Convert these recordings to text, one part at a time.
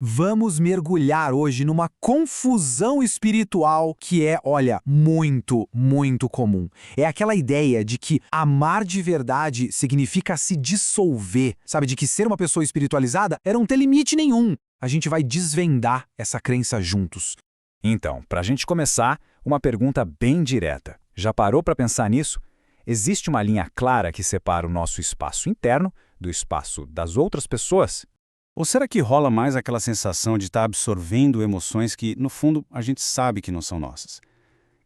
Vamos mergulhar hoje numa confusão espiritual que é, olha, muito comum. É aquela ideia de que amar de verdade significa se dissolver, sabe? De que ser uma pessoa espiritualizada era não ter limite nenhum. A gente vai desvendar essa crença juntos. Então, para a gente começar, uma pergunta bem direta. Já parou para pensar nisso? Existe uma linha clara que separa o nosso espaço interno do espaço das outras pessoas? Ou será que rola mais aquela sensação de estar absorvendo emoções que, no fundo, a gente sabe que não são nossas?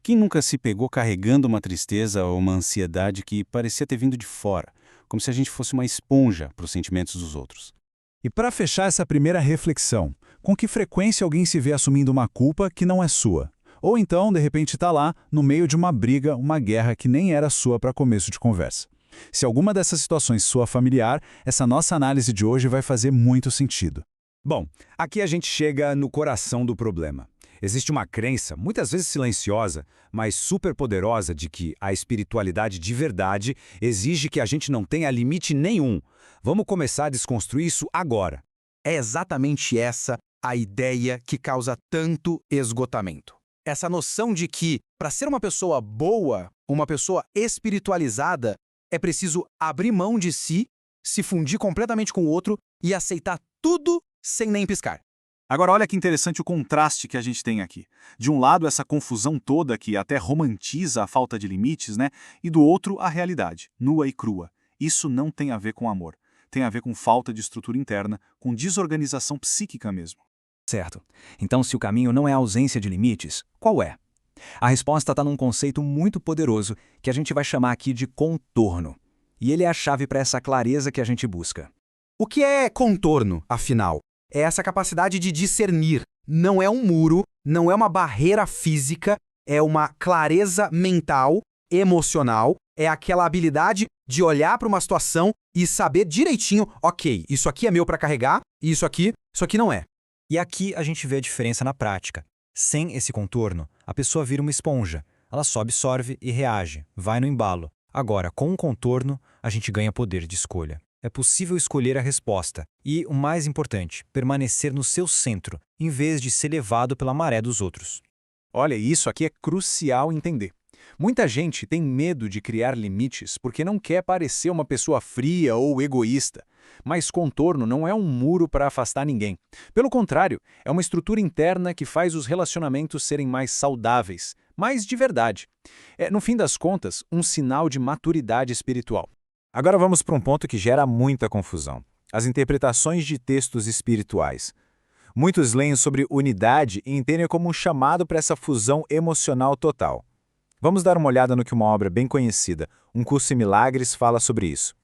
Quem nunca se pegou carregando uma tristeza ou uma ansiedade que parecia ter vindo de fora, como se a gente fosse uma esponja para os sentimentos dos outros? E para fechar essa primeira reflexão, com que frequência alguém se vê assumindo uma culpa que não é sua? Ou então, de repente, está lá, no meio de uma briga, uma guerra que nem era sua para começo de conversa. Se alguma dessas situações soa familiar, essa nossa análise de hoje vai fazer muito sentido. Bom, aqui a gente chega no coração do problema. Existe uma crença, muitas vezes silenciosa, mas superpoderosa, de que a espiritualidade de verdade exige que a gente não tenha limite nenhum. Vamos começar a desconstruir isso agora. É exatamente essa a ideia que causa tanto esgotamento. Essa noção de que, para ser uma pessoa boa, uma pessoa espiritualizada, é preciso abrir mão de si, se fundir completamente com o outro e aceitar tudo sem nem piscar. Agora, olha que interessante o contraste que a gente tem aqui. De um lado, essa confusão toda que até romantiza a falta de limites, né? E do outro, a realidade, nua e crua. Isso não tem a ver com amor. Tem a ver com falta de estrutura interna, com desorganização psíquica mesmo. Certo. Então, se o caminho não é a ausência de limites, qual é? A resposta está num conceito muito poderoso que a gente vai chamar aqui de contorno. E ele é a chave para essa clareza que a gente busca. O que é contorno, afinal? É essa capacidade de discernir. Não é um muro, não é uma barreira física, é uma clareza mental, emocional, é aquela habilidade de olhar para uma situação e saber direitinho, ok, isso aqui é meu para carregar, e isso aqui não é. E aqui a gente vê a diferença na prática. Sem esse contorno, a pessoa vira uma esponja. Ela só absorve e reage, vai no embalo. Agora, com um contorno, a gente ganha poder de escolha. É possível escolher a resposta e, o mais importante, permanecer no seu centro, em vez de ser levado pela maré dos outros. Olha, isso aqui é crucial entender. Muita gente tem medo de criar limites porque não quer parecer uma pessoa fria ou egoísta. Mas contorno não é um muro para afastar ninguém. Pelo contrário, é uma estrutura interna que faz os relacionamentos serem mais saudáveis, mais de verdade. É, no fim das contas, um sinal de maturidade espiritual. Agora vamos para um ponto que gera muita confusão. As interpretações de textos espirituais. Muitos leem sobre unidade e entendem como um chamado para essa fusão emocional total. Vamos dar uma olhada no que uma obra bem conhecida, Um Curso em Milagres, fala sobre isso.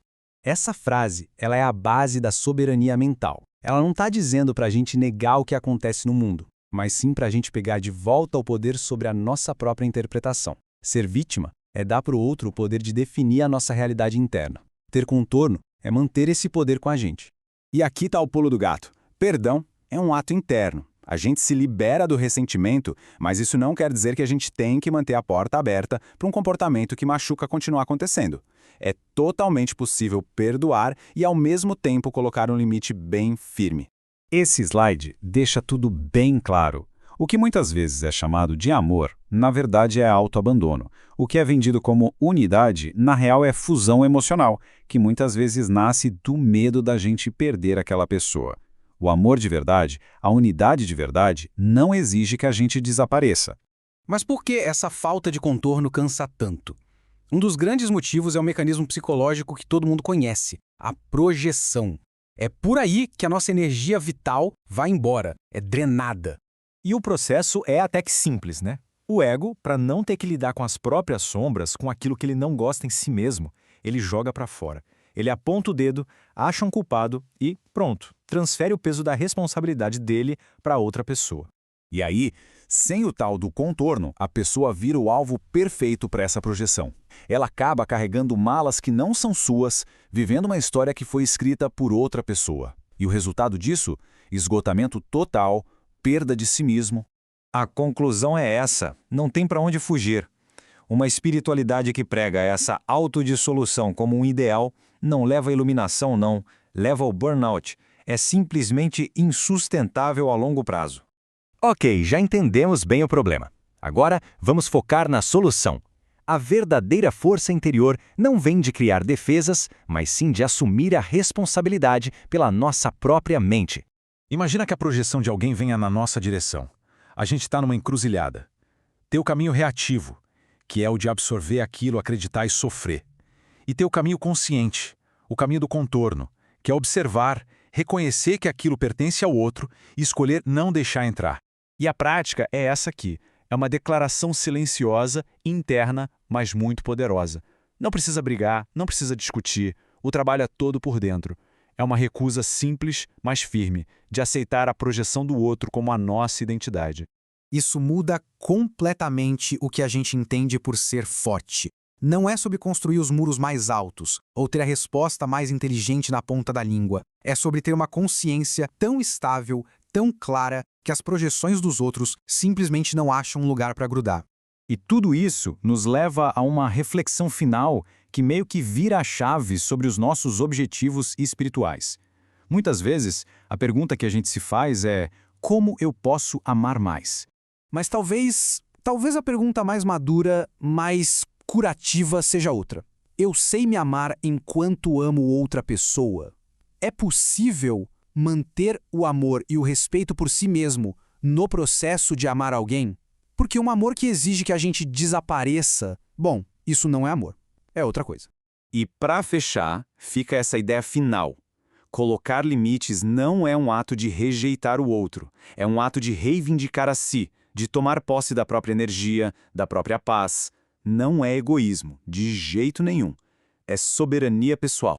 Essa frase, ela é a base da soberania mental. Ela não está dizendo para a gente negar o que acontece no mundo, mas sim para a gente pegar de volta o poder sobre a nossa própria interpretação. Ser vítima é dar para o outro o poder de definir a nossa realidade interna. Ter contorno é manter esse poder com a gente. E aqui está o pulo do gato. Perdão é um ato interno. A gente se libera do ressentimento, mas isso não quer dizer que a gente tem que manter a porta aberta para um comportamento que machuca continuar acontecendo. É totalmente possível perdoar e, ao mesmo tempo, colocar um limite bem firme. Esse slide deixa tudo bem claro. O que muitas vezes é chamado de amor, na verdade é autoabandono. O que é vendido como unidade, na real é fusão emocional, que muitas vezes nasce do medo da gente perder aquela pessoa. O amor de verdade, a unidade de verdade, não exige que a gente desapareça. Mas por que essa falta de contorno cansa tanto? Um dos grandes motivos é o mecanismo psicológico que todo mundo conhece, a projeção. É por aí que a nossa energia vital vai embora, é drenada. E o processo é até que simples, né? O ego, para não ter que lidar com as próprias sombras, com aquilo que ele não gosta em si mesmo, ele joga para fora. Ele aponta o dedo, acha um culpado e, pronto, transfere o peso da responsabilidade dele para outra pessoa. E aí, sem o tal do contorno, a pessoa vira o alvo perfeito para essa projeção. Ela acaba carregando malas que não são suas, vivendo uma história que foi escrita por outra pessoa. E o resultado disso? Esgotamento total, perda de si mesmo. A conclusão é essa, não tem para onde fugir. Uma espiritualidade que prega essa autodissolução como um ideal não leva à iluminação, não, leva ao burnout. é simplesmente insustentável a longo prazo. Ok, já entendemos bem o problema. Agora, vamos focar na solução. A verdadeira força interior não vem de criar defesas, mas sim de assumir a responsabilidade pela nossa própria mente. Imagina que a projeção de alguém venha na nossa direção. A gente está numa encruzilhada. Tem o caminho reativo, que é o de absorver aquilo, acreditar e sofrer. E tem o caminho consciente, o caminho do contorno, que é observar, reconhecer que aquilo pertence ao outro e escolher não deixar entrar. E a prática é essa aqui. É uma declaração silenciosa, interna, mas muito poderosa. Não precisa brigar, não precisa discutir. O trabalho é todo por dentro. É uma recusa simples, mas firme, de aceitar a projeção do outro como a nossa identidade. Isso muda completamente o que a gente entende por ser forte. Não é sobre construir os muros mais altos ou ter a resposta mais inteligente na ponta da língua. É sobre ter uma consciência tão estável, tão clara, que as projeções dos outros simplesmente não acham um lugar para grudar. E tudo isso nos leva a uma reflexão final que meio que vira a chave sobre os nossos objetivos espirituais. Muitas vezes, a pergunta que a gente se faz é: como eu posso amar mais? Mas talvez a pergunta mais madura, mais curativa seja outra. Eu sei me amar enquanto amo outra pessoa? É possível manter o amor e o respeito por si mesmo no processo de amar alguém? Porque um amor que exige que a gente desapareça, bom, isso não é amor, é outra coisa. E para fechar, fica essa ideia final. Colocar limites não é um ato de rejeitar o outro, é um ato de reivindicar a si, de tomar posse da própria energia, da própria paz. Não é egoísmo, de jeito nenhum. É soberania pessoal.